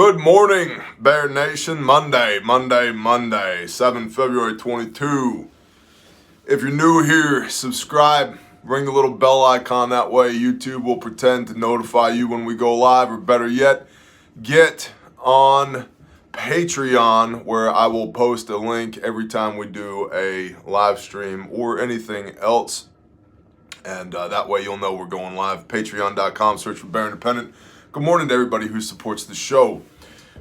Good morning, Bear Nation. Monday, 7 February 22. If you're new here, subscribe, ring the little bell icon. That way YouTube will pretend to notify you when we go live, or better yet, get on Patreon, where I will post a link every time we do a live stream or anything else. And that way you'll know we're going live. Patreon.com, search for Bear Independent. Good morning to everybody who supports the show.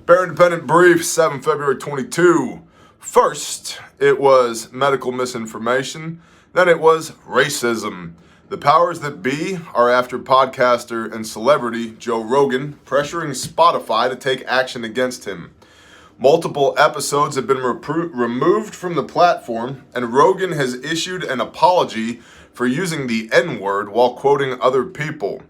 Bear Independent Brief, 7 February 22. First, it was medical misinformation. Then it was racism. The powers that be are after podcaster and celebrity Joe Rogan, pressuring Spotify to take action against him. Multiple episodes have been removed from the platform, and Rogan has issued an apology for using the N-word while quoting other people.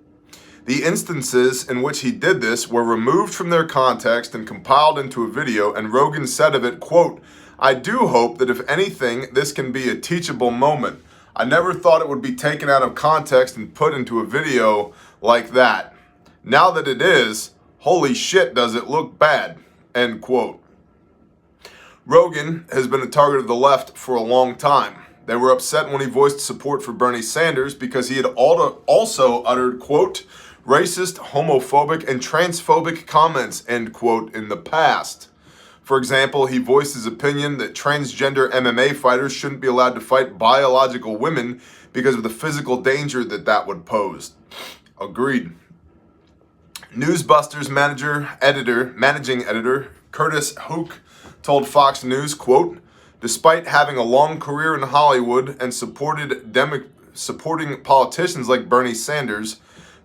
The instances in which he did this were removed from their context and compiled into a video, and Rogan said of it, quote, "I do hope that if anything, this can be a teachable moment. I never thought it would be taken out of context and put into a video like that. Now that it is, holy shit, does it look bad," end quote. Rogan has been a target of the left for a long time. They were upset when he voiced support for Bernie Sanders because he had also uttered, quote, "racist, homophobic, and transphobic comments," end quote, in the past. For example, he voiced his opinion that transgender MMA fighters shouldn't be allowed to fight biological women because of the physical danger that would pose. Agreed. Newsbusters managing editor Curtis Hook told Fox News, quote, "Despite having a long career in Hollywood and supporting politicians like Bernie Sanders,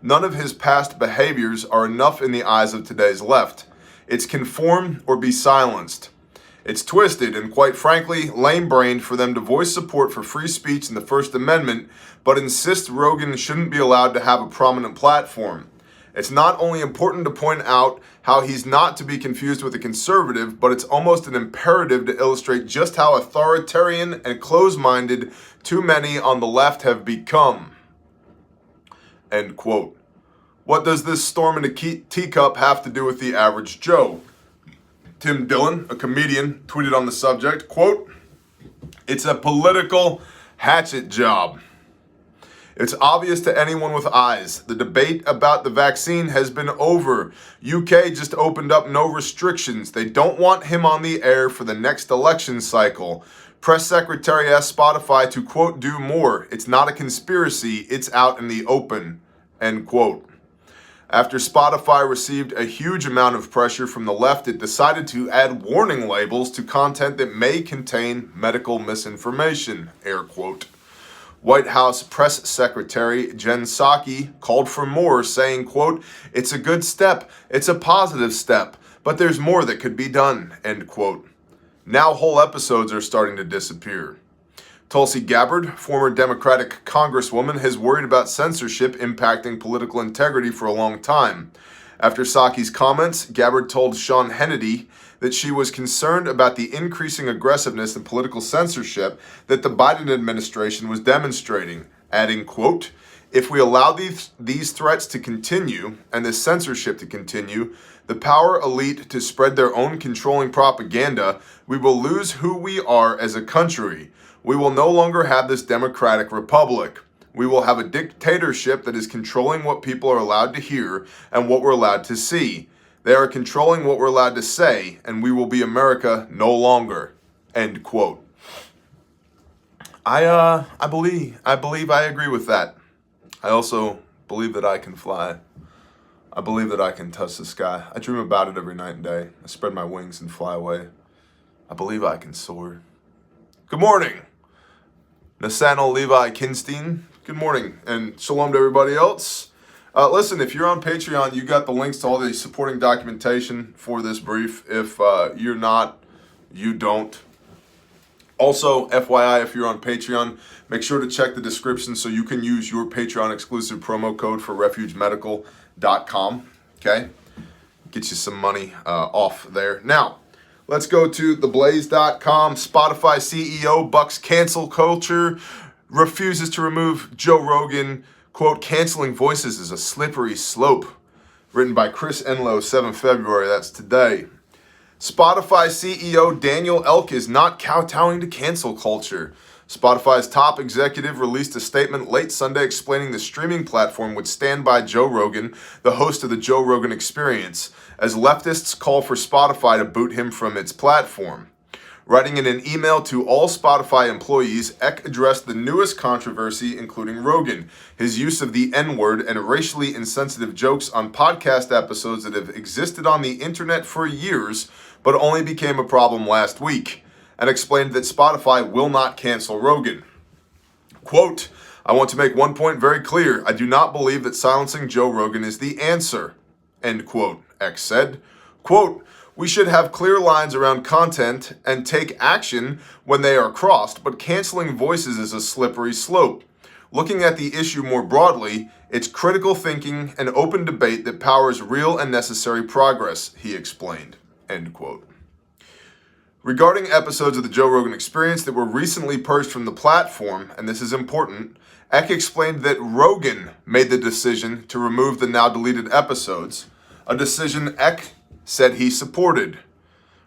none of his past behaviors are enough in the eyes of today's left. It's conform or be silenced. It's twisted and, quite frankly, lame-brained for them to voice support for free speech and the First Amendment, but insist Rogan shouldn't be allowed to have a prominent platform. It's not only important to point out how he's not to be confused with a conservative, but it's almost an imperative to illustrate just how authoritarian and close-minded too many on the left have become," end quote. What does this storm in a teacup have to do with the average Joe? Tim Dillon, a comedian, tweeted on the subject, quote, "It's a political hatchet job. It's obvious to anyone with eyes. The debate about the vaccine has been over. UK just opened up no restrictions. They don't want him on the air for the next election cycle. Press secretary asked Spotify to, quote, do more. It's not a conspiracy. It's out in the open," end quote. After Spotify received a huge amount of pressure from the left, it decided to add warning labels to content that may contain medical misinformation, air quote. White House Press Secretary Jen Psaki called for more, saying, quote, "It's a good step. It's a positive step, but there's more that could be done," end quote. Now whole episodes are starting to disappear. Tulsi Gabbard, former Democratic Congresswoman, has worried about censorship impacting political integrity for a long time. After Psaki's comments, Gabbard told Sean Hannity that she was concerned about the increasing aggressiveness and political censorship that the Biden administration was demonstrating, adding, quote, "If we allow these threats to continue and this censorship to continue, the power elite to spread their own controlling propaganda, we will lose who we are as a country. We will no longer have this democratic republic. We will have a dictatorship that is controlling what people are allowed to hear and what we're allowed to see. They are controlling what we're allowed to say, and we will be America no longer," end quote. I believe I agree with that. I also believe that I can fly. I believe that I can touch the sky. I dream about it every night and day. I spread my wings and fly away. I believe I can soar. Good morning, Nathaniel Levi Kinstein. Good morning, and shalom to everybody else. Listen, if you're on Patreon, you got the links to all the supporting documentation for this brief. If you're not, you don't. Also, FYI, if you're on Patreon, make sure to check the description so you can use your Patreon exclusive promo code for refugemedical.com. Okay? Get you some money off there. Now, let's go to theblaze.com. Spotify CEO bucks cancel culture, refuses to remove Joe Rogan. Quote, "Canceling voices is a slippery slope." written by Chris Enlow, 7 February, that's today. Spotify CEO Daniel Ek is not kowtowing to cancel culture. Spotify's top executive released a statement late Sunday explaining the streaming platform would stand by Joe Rogan, the host of the Joe Rogan Experience, as leftists call for Spotify to boot him from its platform. Writing in an email to all Spotify employees, Ek addressed the newest controversy, including Rogan, his use of the N-word, and racially insensitive jokes on podcast episodes that have existed on the internet for years, but only became a problem last week, and explained that Spotify will not cancel Rogan. Quote, "I want to make one point very clear. I do not believe that silencing Joe Rogan is the answer," end quote, Ek said. Quote, "We should have clear lines around content and take action when they are crossed, but canceling voices is a slippery slope. Looking at the issue more broadly, it's critical thinking and open debate that powers real and necessary progress," he explained, end quote. Regarding episodes of the Joe Rogan Experience that were recently purged from the platform, and this is important, Ek explained that Rogan made the decision to remove the now deleted episodes, a decision Ek said he supported.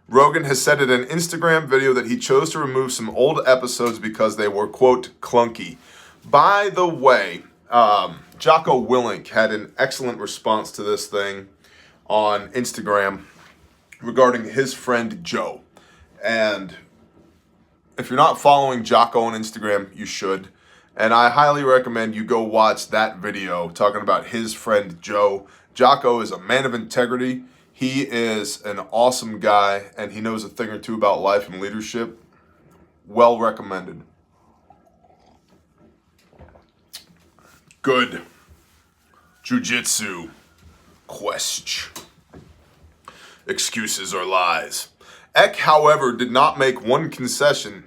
Rogan has said in an Instagram video that he chose to remove some old episodes because they were, quote, clunky. By the way, Jocko Willink had an excellent response to this thing on Instagram regarding his friend Joe. And if you're not following Jocko on Instagram, you should. And I highly recommend you go watch that video talking about his friend Joe. Jocko is a man of integrity. He is an awesome guy, and he knows a thing or two about life and leadership. Well recommended. Good. Jiu-jitsu. Question. Excuses or lies. Ek, however, did make one concession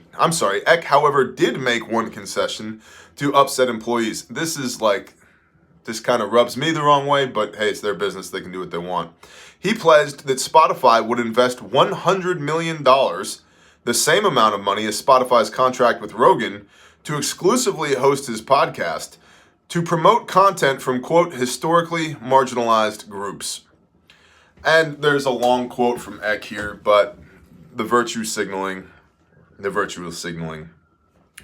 to upset employees. This kind of rubs me the wrong way, but hey, it's their business. They can do what they want. He pledged that Spotify would invest $100 million, the same amount of money as Spotify's contract with Rogan, to exclusively host his podcast, to promote content from, quote, historically marginalized groups. And there's a long quote from Ek here, but the virtue is signaling.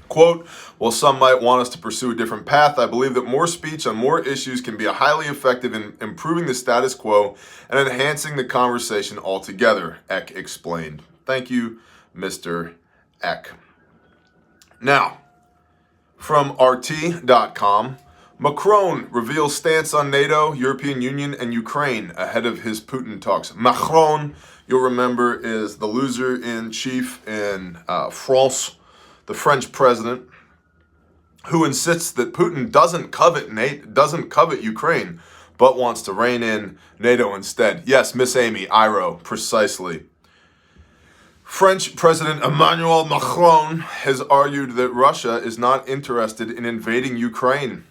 Quote, "While some might want us to pursue a different path, I believe that more speech on more issues can be highly effective in improving the status quo and enhancing the conversation altogether," Ek explained. Thank you, Mr. Ek. Now, from RT.com, Macron reveals stance on NATO, European Union, and Ukraine ahead of his Putin talks. Macron, you'll remember, is the loser-in-chief in France, the French president, who insists that Putin doesn't covet Ukraine, but wants to rein in NATO instead. Yes, Miss Amy, IRO, precisely. French President Emmanuel Macron has argued that Russia is not interested in invading Ukraine.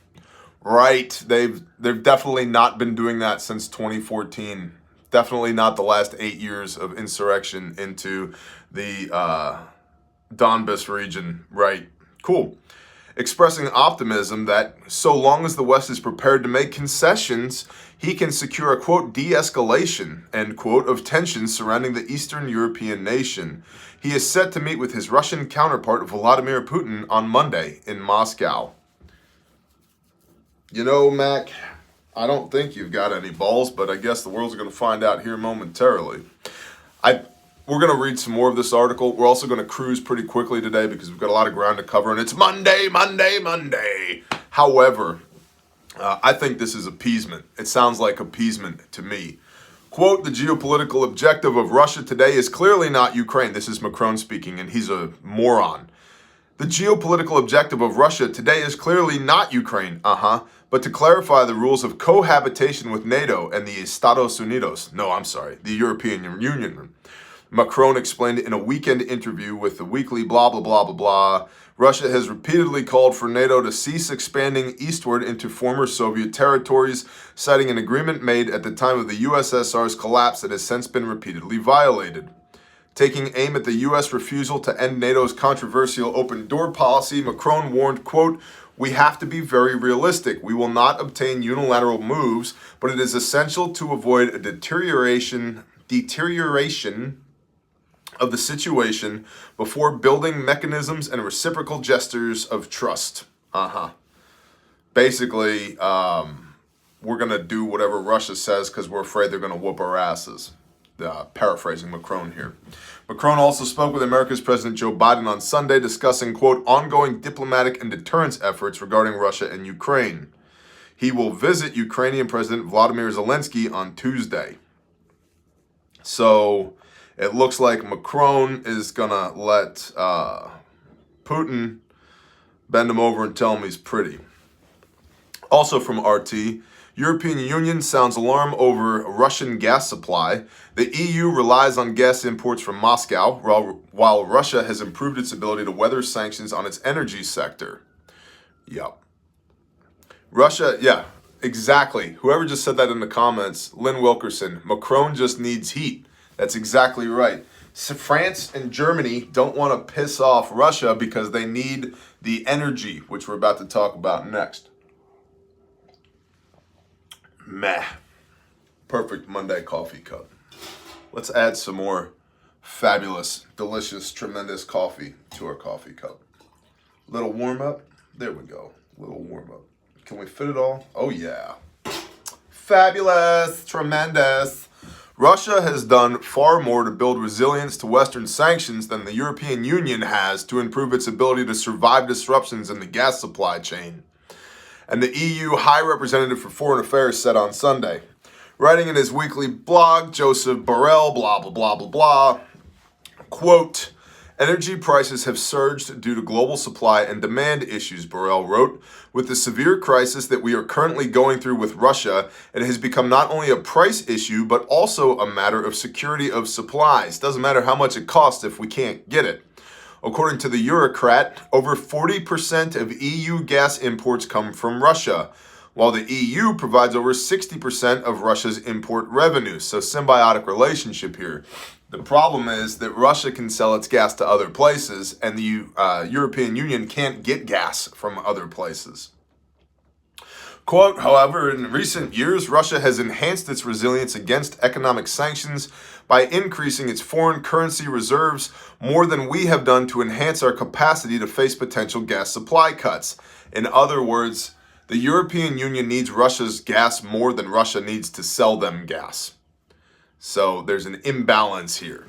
Right, they've definitely not been doing that since 2014. Definitely not the last 8 years of insurrection into the Donbas region. Right, cool. Expressing optimism that so long as the West is prepared to make concessions, he can secure a, quote, de-escalation, end quote, of tensions surrounding the Eastern European nation. He is set to meet with his Russian counterpart Vladimir Putin on Monday in Moscow. You know, Mac, I don't think you've got any balls, but I guess the world's going to find out here momentarily. We're going to read some more of this article. We're also going to cruise pretty quickly today because we've got a lot of ground to cover, and it's Monday. However, I think this is appeasement. It sounds like appeasement to me. Quote, "The geopolitical objective of Russia today is clearly not Ukraine." This is Macron speaking, and he's a moron. "The geopolitical objective of Russia today is clearly not Ukraine, but to clarify the rules of cohabitation with NATO and the Estados Unidos. The European Union." Macron explained in a weekend interview with the weekly blah, blah, blah, blah, blah. Russia has repeatedly called for NATO to cease expanding eastward into former Soviet territories, citing an agreement made at the time of the USSR's collapse that has since been repeatedly violated. Taking aim at the U.S. refusal to end NATO's controversial open door policy, Macron warned, quote, We have to be very realistic. We will not obtain unilateral moves, but it is essential to avoid a deterioration of the situation before building mechanisms and reciprocal gestures of trust. Basically, we're going to do whatever Russia says because we're afraid they're going to whoop our asses. Paraphrasing Macron here. Macron also spoke with America's President Joe Biden on Sunday, discussing, quote, ongoing diplomatic and deterrence efforts regarding Russia and Ukraine. He will visit Ukrainian President Vladimir Zelensky on Tuesday. So it looks like Macron is going to let Putin bend him over and tell him he's pretty. Also from RT, European Union sounds alarm over Russian gas supply. The EU relies on gas imports from Moscow, while Russia has improved its ability to weather sanctions on its energy sector. Yep. Russia, yeah, exactly. Whoever just said that in the comments, Lynn Wilkerson, Macron just needs heat. That's exactly right. So France and Germany don't want to piss off Russia because they need the energy, which we're about to talk about next. Meh. Perfect Monday coffee cup. Let's add some more fabulous, delicious, tremendous coffee to our coffee cup. Little warm up. There we go. Little warm up. Can we fit it all? Oh yeah. Fabulous, tremendous. Russia has done far more to build resilience to Western sanctions than the European Union has to improve its ability to survive disruptions in the gas supply chain. And the EU High Representative for Foreign Affairs said on Sunday, writing in his weekly blog, Joseph Borrell, blah, blah, blah, blah, blah, quote, energy prices have surged due to global supply and demand issues, Borrell wrote. With the severe crisis that we are currently going through with Russia, it has become not only a price issue, but also a matter of security of supplies. Doesn't matter how much it costs if we can't get it. According to the Eurocrat, over 40% of EU gas imports come from Russia, while the EU provides over 60% of Russia's import revenue. So symbiotic relationship here. The problem is that Russia can sell its gas to other places, and the European Union can't get gas from other places. Quote, however, in recent years, Russia has enhanced its resilience against economic sanctions by increasing its foreign currency reserves more than we have done to enhance our capacity to face potential gas supply cuts. In other words, the European Union needs Russia's gas more than Russia needs to sell them gas. So there's an imbalance here.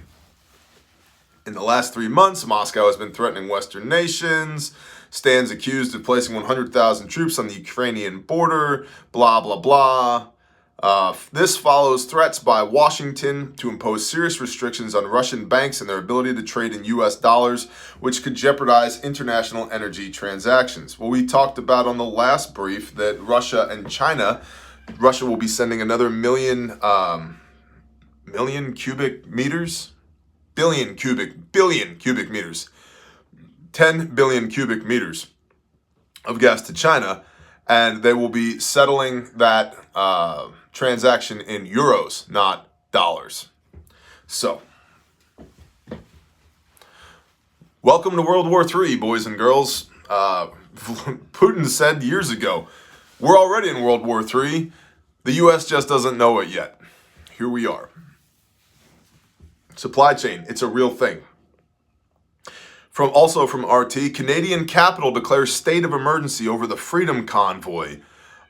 In the last 3 months, Moscow has been threatening Western nations, stands accused of placing 100,000 troops on the Ukrainian border, blah, blah, blah. This follows threats by Washington to impose serious restrictions on Russian banks and their ability to trade in U.S. dollars, which could jeopardize international energy transactions. Well, we talked about on the last brief that Russia will be sending another billion cubic meters, 10 billion cubic meters of gas to China, and they will be settling that transaction in euros, not dollars. So, welcome to World War III, boys and girls. Putin said years ago, we're already in World War III. The U.S. just doesn't know it yet. Here we are. Supply chain, it's a real thing. Also from RT, Canadian capital declares state of emergency over the Freedom Convoy.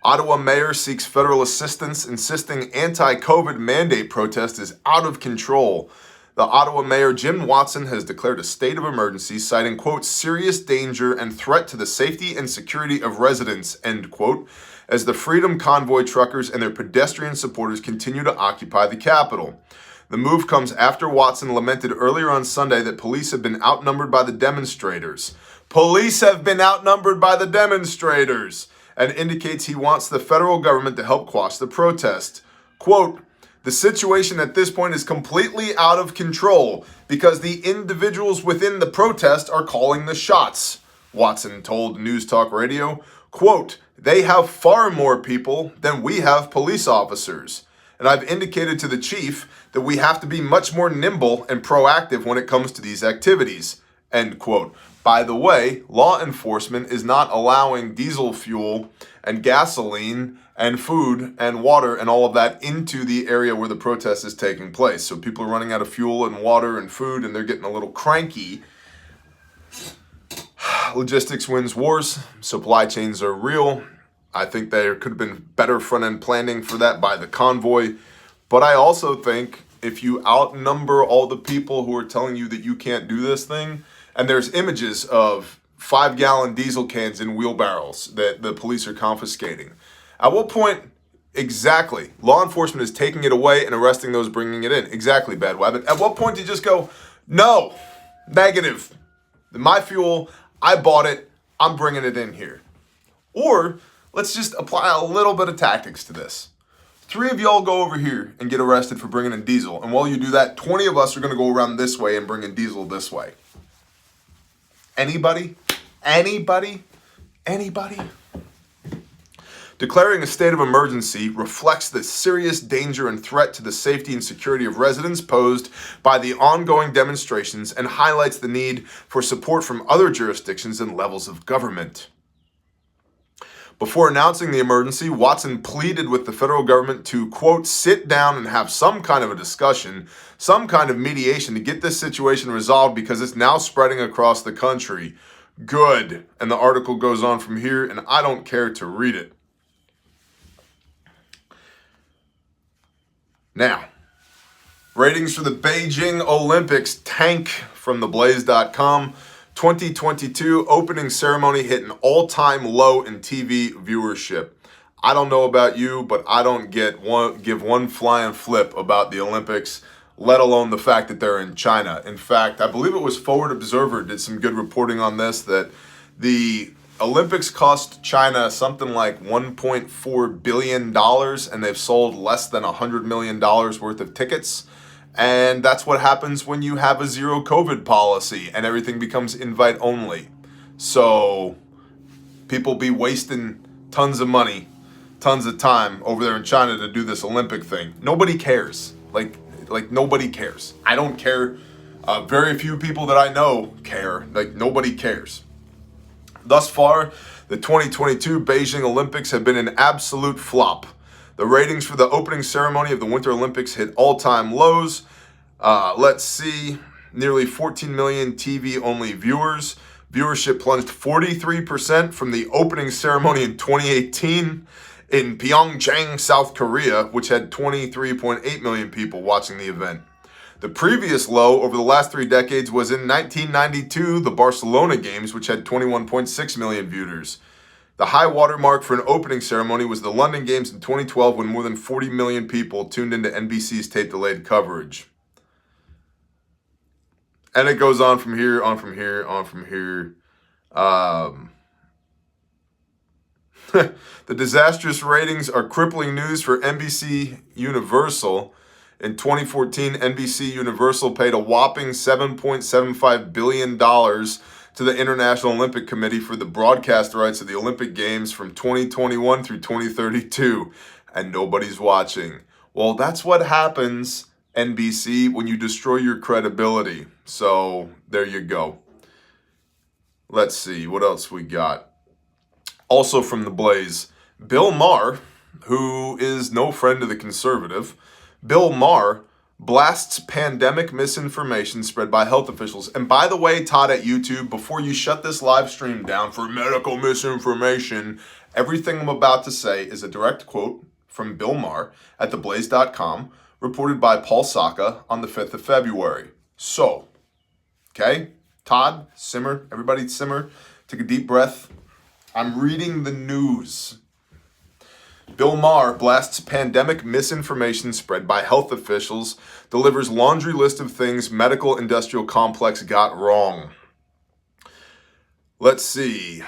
Ottawa mayor seeks federal assistance, insisting anti-COVID mandate protest is out of control. The Ottawa mayor, Jim Watson, has declared a state of emergency, citing, quote, serious danger and threat to the safety and security of residents, end quote, as the Freedom Convoy truckers and their pedestrian supporters continue to occupy the capital. The move comes after Watson lamented earlier on Sunday that police have been outnumbered by the demonstrators. Police have been outnumbered by the demonstrators, and indicates he wants the federal government to help quash the protest. Quote, the situation at this point is completely out of control because the individuals within the protest are calling the shots, Watson told News Talk Radio. Quote, they have far more people than we have police officers. And I've indicated to the chief that we have to be much more nimble and proactive when it comes to these activities, end quote. By the way, law enforcement is not allowing diesel fuel and gasoline and food and water and all of that into the area where the protest is taking place. So people are running out of fuel and water and food, and they're getting a little cranky. Logistics wins wars. Supply chains are real. I think there could have been better front-end planning for that by the convoy. But I also think if you outnumber all the people who are telling you that you can't do this thing, and there's images of 5-gallon diesel cans in wheelbarrows that the police are confiscating. At what point exactly law enforcement is taking it away and arresting those bringing it in? Exactly, Bad Wabbit. At what point do you just go, no, negative, my fuel, I bought it, I'm bringing it in here? Or let's just apply a little bit of tactics to this. 3 of y'all go over here and get arrested for bringing in diesel. And while you do that, 20 of us are going to go around this way and bring in diesel this way. Anybody? Anybody? Anybody? Declaring a state of emergency reflects the serious danger and threat to the safety and security of residents posed by the ongoing demonstrations and highlights the need for support from other jurisdictions and levels of government. Before announcing the emergency, Watson pleaded with the federal government to, quote, sit down and have some kind of a discussion, some kind of mediation to get this situation resolved because it's now spreading across the country. Good. And the article goes on from here, and I don't care to read it. Now, ratings for the Beijing Olympics tank from theblaze.com. 2022 opening ceremony hit an all-time low in TV viewership. I don't know about you, but I don't give one flying flip about the Olympics, let alone the fact that they're in China. In fact, I believe it was Forward Observer did some good reporting on this, that the Olympics cost China something like $1.4 billion, and they've sold less than $100 million worth of tickets. And that's what happens when you have a zero COVID policy and everything becomes invite only. So people be wasting tons of money, tons of time over there in China to do this Olympic thing. Nobody cares. Like nobody cares. I don't care. Very few people that I know care. Like nobody cares. Thus far, the 2022 Beijing Olympics have been an absolute flop. The ratings for the opening ceremony of the Winter Olympics hit all-time lows. Let's see, nearly 14 million TV-only viewers. Viewership plunged 43% from the opening ceremony in 2018 in Pyeongchang, South Korea, which had 23.8 million people watching the event. The previous low over the last 3 decades was in 1992, the Barcelona Games, which had 21.6 million viewers. The high water mark for an opening ceremony was the London Games in 2012 when more than 40 million people tuned into NBC's tape-delayed coverage. And it goes on from here, on from here, on from here. The disastrous ratings are crippling news for NBC Universal. In 2014, NBC Universal paid a whopping $7.75 billion to the International Olympic Committee for the broadcast rights of the Olympic Games from 2021 through 2032, and nobody's watching. Well, that's what happens, NBC, when you destroy your credibility. So, there you go. Let's see, what else we got? Also from The Blaze, Bill Maher, who is no friend of the conservative, Bill Maher blasts pandemic misinformation spread by health officials. And by the way, Todd at YouTube, before you shut this live stream down for medical misinformation, everything I'm about to say is a direct quote from Bill Maher at theblaze.com, reported by Paul Saka on the 5th of February. So, okay, Todd, simmer, everybody simmer, take a deep breath. I'm reading the news. Bill Maher blasts pandemic misinformation spread by health officials, delivers laundry list of things medical industrial complex got wrong. Let's see.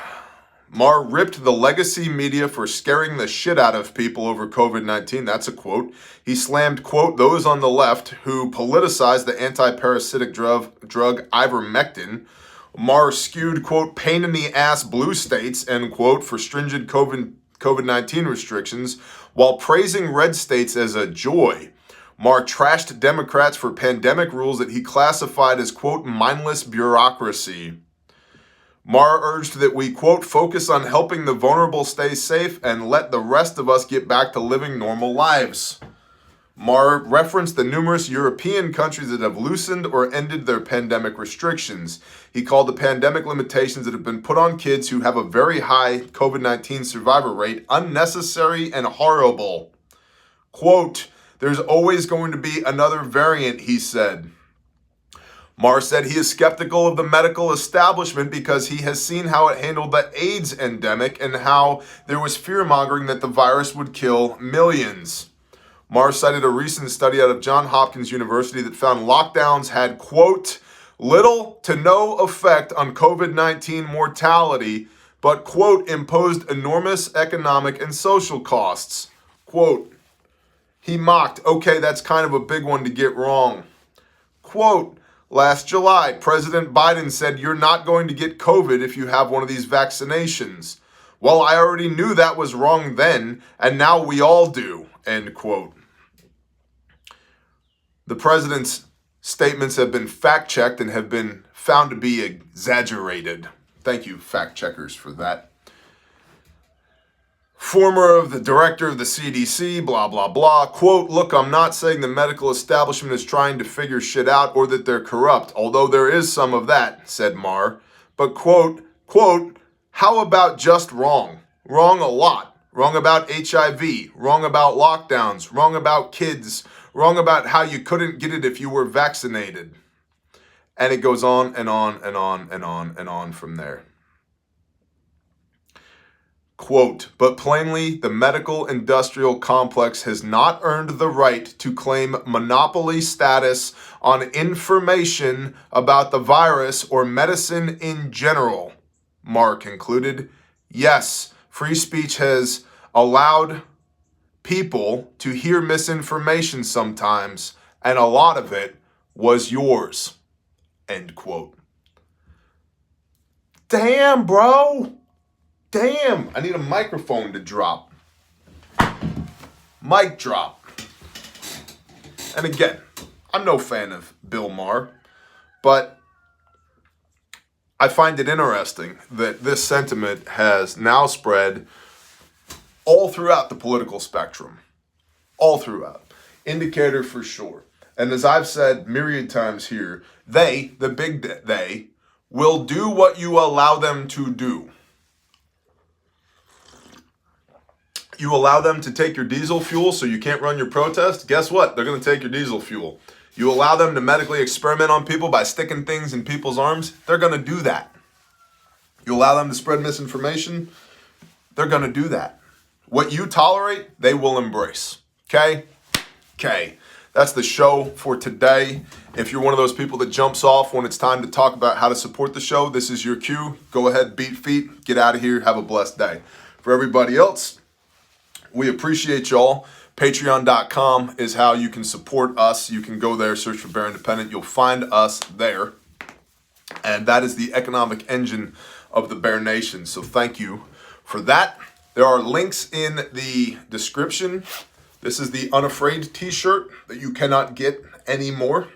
Maher ripped the legacy media for scaring the shit out of people over COVID-19. That's a quote. He slammed, quote, those on the left who politicized the anti-parasitic drug ivermectin. Maher skewed, quote, pain in the ass blue states, end quote, for stringent COVID-19 restrictions, while praising red states as a joy. Maher trashed Democrats for pandemic rules that he classified as, quote, mindless bureaucracy. Maher urged that we, quote, focus on helping the vulnerable stay safe and let the rest of us get back to living normal lives. Maher referenced the numerous European countries that have loosened or ended their pandemic restrictions. He called the pandemic limitations that have been put on kids who have a very high COVID-19 survivor rate unnecessary and horrible. Quote, there's always going to be another variant, he said. Maher said he is skeptical of the medical establishment because he has seen how it handled the AIDS endemic and how there was fear-mongering that the virus would kill millions. Maher cited a recent study out of Johns Hopkins University that found lockdowns had, quote, little to no effect on COVID-19 mortality, but, quote, imposed enormous economic and social costs. Quote, he mocked, okay, that's kind of a big one to get wrong. Quote, last July, President Biden said you're not going to get COVID if you have one of these vaccinations. Well, I already knew that was wrong then, and now we all do, end quote. The president's statements have been fact-checked and have been found to be exaggerated. Thank you, fact-checkers, for that. Former of the director of the CDC, blah, blah, blah. Quote, look, I'm not saying the medical establishment is trying to figure shit out or that they're corrupt, although there is some of that, said Maher. But, quote, how about just wrong? Wrong a lot. Wrong about HIV. Wrong about lockdowns. Wrong about kids. Wrong about how you couldn't get it if you were vaccinated. And it goes on and on and on and on and on from there. Quote, but plainly, the medical industrial complex has not earned the right to claim monopoly status on information about the virus or medicine in general. Maher concluded, yes, free speech has allowed people to hear misinformation sometimes, and a lot of it was yours, end quote. Damn, bro. Damn, I need a microphone to drop. Mic drop. And again, I'm no fan of Bill Maher, but I find it interesting that this sentiment has now spread all throughout the political spectrum. All throughout. Indicator for sure. And as I've said myriad times here, they, the big they, will do what you allow them to do. You allow them to take your diesel fuel so you can't run your protest, guess what? They're going to take your diesel fuel. You allow them to medically experiment on people by sticking things in people's arms, they're going to do that. You allow them to spread misinformation, they're going to do that. What you tolerate, they will embrace. Okay? Okay. That's the show for today. If you're one of those people that jumps off when it's time to talk about how to support the show, this is your cue. Go ahead, beat feet, get out of here, have a blessed day. For everybody else, we appreciate y'all. Patreon.com is how you can support us. You can go there, search for Bear Independent. You'll find us there. And that is the economic engine of the Bear Nation. So thank you for that. There are links in the description. This is the Unafraid t-shirt that you cannot get anymore.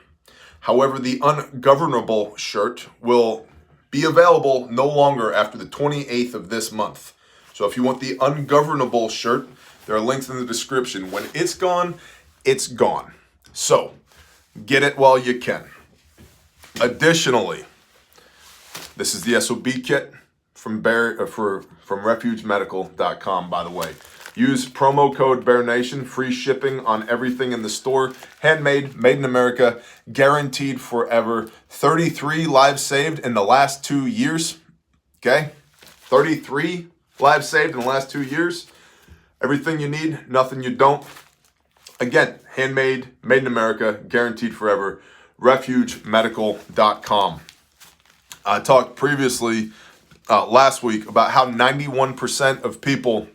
However, the Ungovernable shirt will be available no longer after the 28th of this month. So if you want the Ungovernable shirt, there are links in the description. When it's gone, it's gone. So get it while you can. Additionally, this is the SOB kit from refugemedical.com, by the way. Use promo code BearNation, free shipping on everything in the store. Handmade, made in America, guaranteed forever. 33 lives saved in the last 2 years. Okay? 33 lives saved in the last 2 years. Everything you need, nothing you don't. Again, handmade, made in America, guaranteed forever. refugemedical.com. I talked previously last week about how 91% of people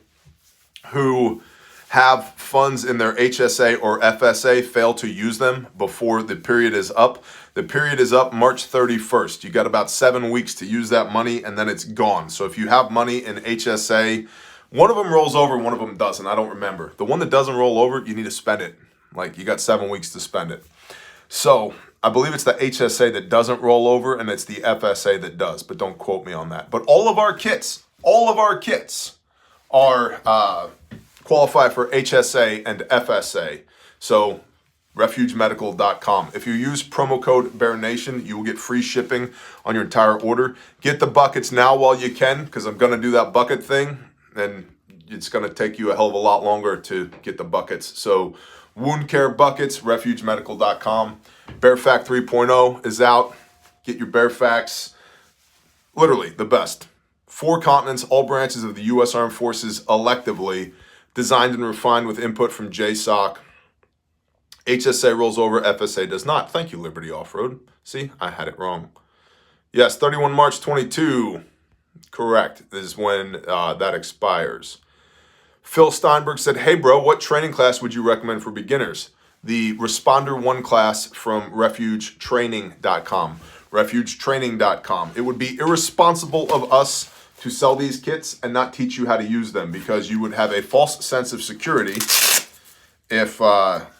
who have funds in their HSA or FSA fail to use them before the period is up. The period is up March 31st. You got about 7 weeks to use that money and then it's gone. So if you have money in HSA, one of them rolls over, one of them doesn't. I don't remember. The one that doesn't roll over, you need to spend it Like, you got 7 weeks to spend it. So I believe it's the HSA that doesn't roll over, and it's the FSA that does, but don't quote me on that. But all of our kits are qualify for HSA and FSA. So refugemedical.com. If you use promo code BearNation, you will get free shipping on your entire order. Get the buckets now while you can, because I'm going to do that bucket thing, and it's going to take you a hell of a lot longer to get the buckets. So wound care buckets, refugemedical.com. Bear Fact 3.0 is out. Get your Bear Facts. Literally the best. 4 continents, all branches of the U.S. Armed Forces electively, designed and refined with input from JSOC. HSA rolls over, FSA does not. Thank you, Liberty Off-Road. See, I had it wrong. Yes, 31 March 22. Correct. This is when that expires. Phil Steinberg said, hey, bro, what training class would you recommend for beginners? The Responder 1 class from refugetraining.com. Refugetraining.com. It would be irresponsible of us to sell these kits and not teach you how to use them, because you would have a false sense of security if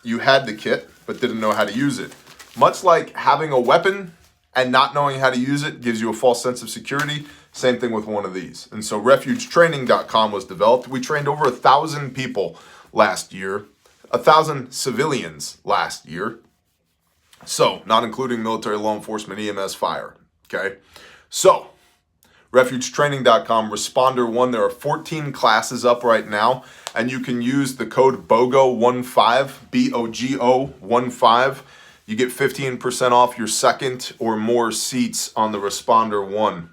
you had the kit but didn't know how to use it. Much like having a weapon and not knowing how to use it gives you a false sense of security, same thing with one of these. And so refugetraining.com was developed. We trained over 1,000 people last year, 1,000 civilians last year. So not including military, law enforcement, EMS, fire. Okay. So refugetraining.com, Responder 1. There are 14 classes up right now, and you can use the code BOGO15, BOGO15. You get 15% off your second or more seats on the Responder 1.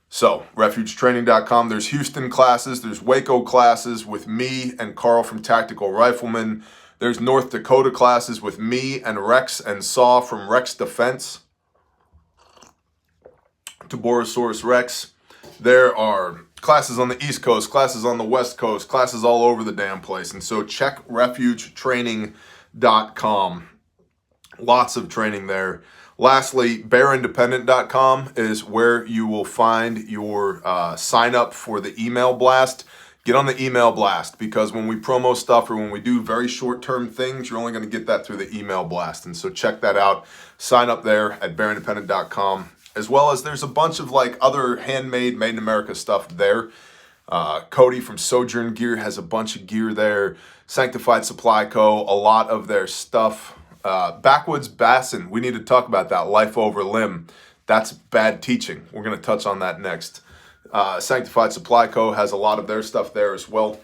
So, refugetraining.com, there's Houston classes, there's Waco classes with me and Carl from Tactical Rifleman. There's North Dakota classes with me and Rex and Saw from Rex Defense. Tiborosaurus Rex. There are classes on the East Coast, classes on the West Coast, classes all over the damn place. And so check refugetraining.com. Lots of training there. Lastly, bearindependent.com is where you will find your sign up for the email blast. Get on the email blast, because when we promo stuff or when we do very short-term things, you're only going to get that through the email blast. And so check that out. Sign up there at bearindependent.com. As well as there's a bunch of like other handmade, made in America stuff there. Cody from Sojourn Gear has a bunch of gear there. Sanctified Supply Co., a lot of their stuff. Backwoods Bassin, we need to talk about that. Life over limb. That's bad teaching. We're going to touch on that next. Sanctified Supply Co. has a lot of their stuff there as well.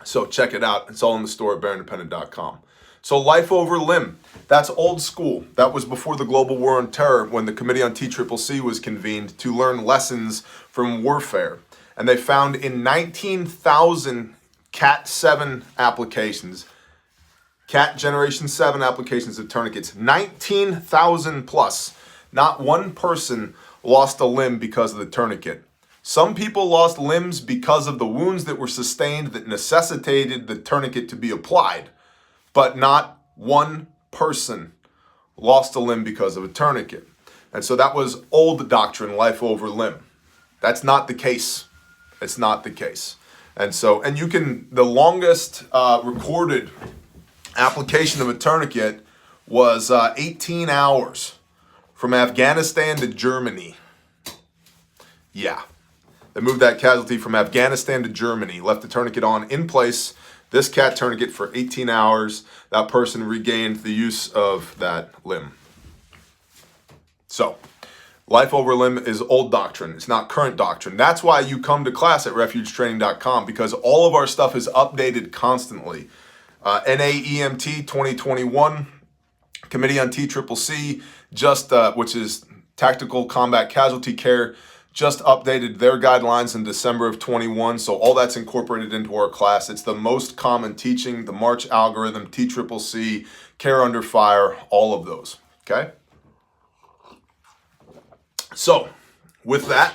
So check it out. It's all in the store at bearindependent.com. So life over limb, that's old school. That was before the global war on terror, when the Committee on TCCC was convened to learn lessons from warfare. And they found in 19,000 Cat 7 applications, Cat Generation 7 applications of tourniquets, 19,000 plus, not one person lost a limb because of the tourniquet. Some people lost limbs because of the wounds that were sustained that necessitated the tourniquet to be applied. But not one person lost a limb because of a tourniquet. And so that was old doctrine, life over limb. That's not the case. It's not the case. And so, and you can, the longest recorded application of a tourniquet was 18 hours from Afghanistan to Germany. Yeah. They moved that casualty from Afghanistan to Germany, left the tourniquet on in place. This cat tourniquet for 18 hours, that person regained the use of that limb. So, life over limb is old doctrine. It's not current doctrine. That's why you come to class at refugetraining.com, because all of our stuff is updated constantly. NAEMT 2021, Committee on TCCC, just which is Tactical Combat Casualty Care, just updated their guidelines in December of 21, so all that's incorporated into our class. It's the most common teaching, the March algorithm, TCCC, care under fire, all of those, okay? So, with that,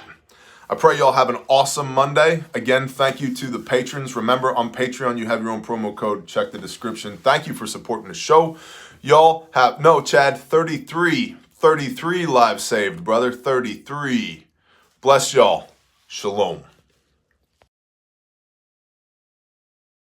I pray y'all have an awesome Monday. Again, thank you to the patrons. Remember, on Patreon, you have your own promo code. Check the description. Thank you for supporting the show. Y'all have, no, Chad, 33 lives saved, brother, 33. Bless y'all. Shalom.